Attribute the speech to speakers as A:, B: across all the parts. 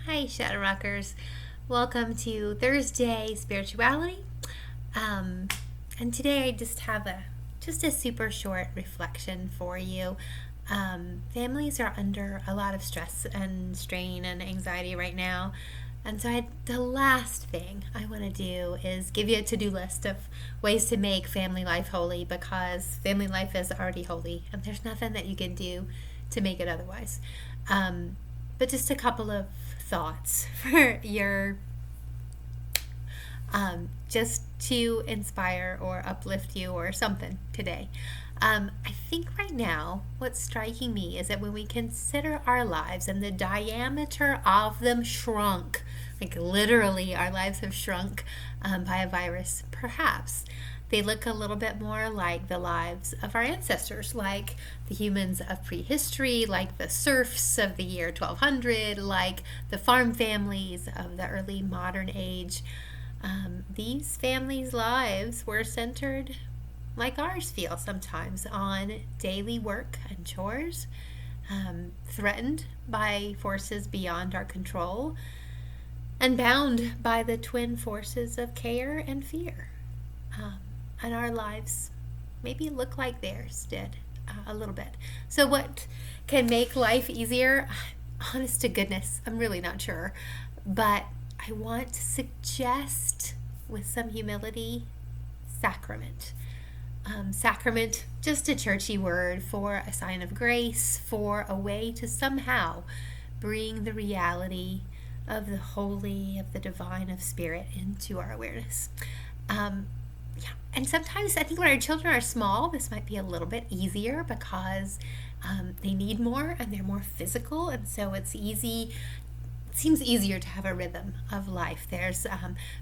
A: Hi, Shadow Rockers. Welcome to Thursday Spirituality. Um, and today I just have a super short reflection for you. Families are under a lot of stress and strain and anxiety right now. And so the last thing I want to do is give you a to-do list of ways to make family life holy, because family life is already holy and there's nothing that you can do to make it otherwise. But just a couple of thoughts for your just to inspire or uplift you or something today. I think right now what's striking me is that when we consider our lives and the diameter of them shrunk, like literally our lives have shrunk by a virus, perhaps they look a little bit more like the lives of our ancestors, like the humans of prehistory, like the serfs of the year 1200, like the farm families of the early modern age. These families' lives were centered, like ours feel sometimes, on daily work and chores, threatened by forces beyond our control, and bound by the twin forces of care and fear. And our lives maybe look like theirs did a little bit. So, what can make life easier? Honest to goodness, I'm really not sure. But I want to suggest, with some humility, sacrament. Sacrament, just a churchy word for a sign of grace, for a way to somehow bring the reality of the holy, of the divine, of spirit into our awareness. Yeah, and sometimes I think when our children are small, this might be a little bit easier because they need more and they're more physical, and so it's easy. It seems easier to have a rhythm of life. There's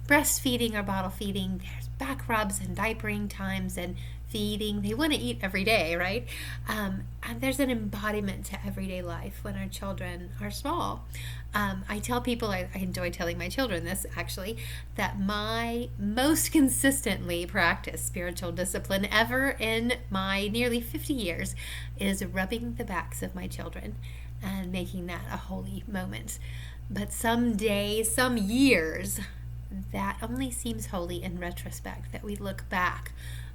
A: breastfeeding or bottle feeding. There's back rubs and diapering times and feeding. They want to eat every day, right? And there's an embodiment to everyday life when our children are small. I tell people, I enjoy telling my children this actually, that my most consistently practiced spiritual discipline ever in my nearly 50 years is rubbing the backs of my children and making that a holy moment. But some days, some years, that only seems holy in retrospect, that we look back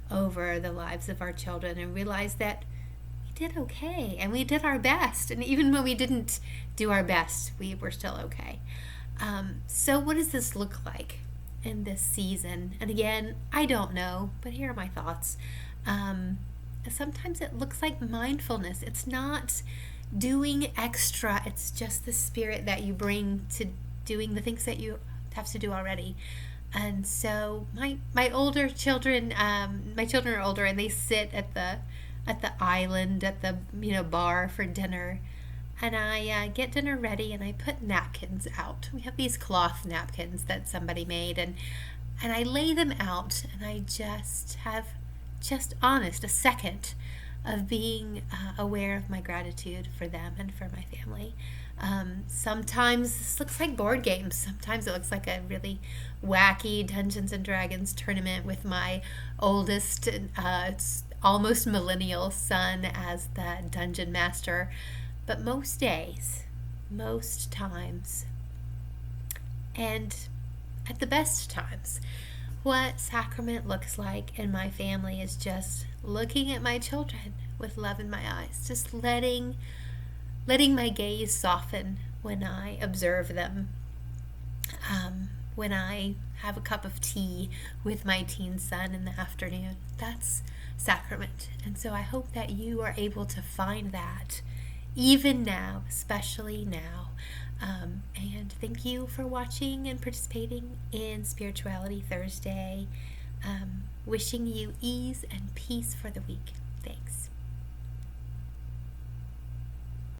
A: over the lives of our children and realize that we did okay and we did our best. And even when we didn't do our best, we were still okay. So what does this look like in this season? And again, I don't know, but here are my thoughts. Sometimes it looks like mindfulness. It's not doing extra, it's just the spirit that you bring to doing the things that you have to do already. And so my older children, my children are older, and they sit at the island at the bar for dinner, and I get dinner ready and I put napkins out. We have these cloth napkins that somebody made, and I lay them out, and I just have honest a second of being aware of my gratitude for them and for my family. Sometimes this looks like board games. Sometimes it looks like a really wacky Dungeons and Dragons tournament with my oldest, almost millennial son as the dungeon master. But most days, most times, and at the best times, what sacrament looks like in my family is just looking at my children with love in my eyes, just letting my gaze soften when I observe them, when I have a cup of tea with my teen son in the afternoon. That's sacrament. And so I hope that you are able to find that even now, especially now. And thank you for watching and participating in Spirituality Thursday. Wishing you ease and peace for the week. Thanks.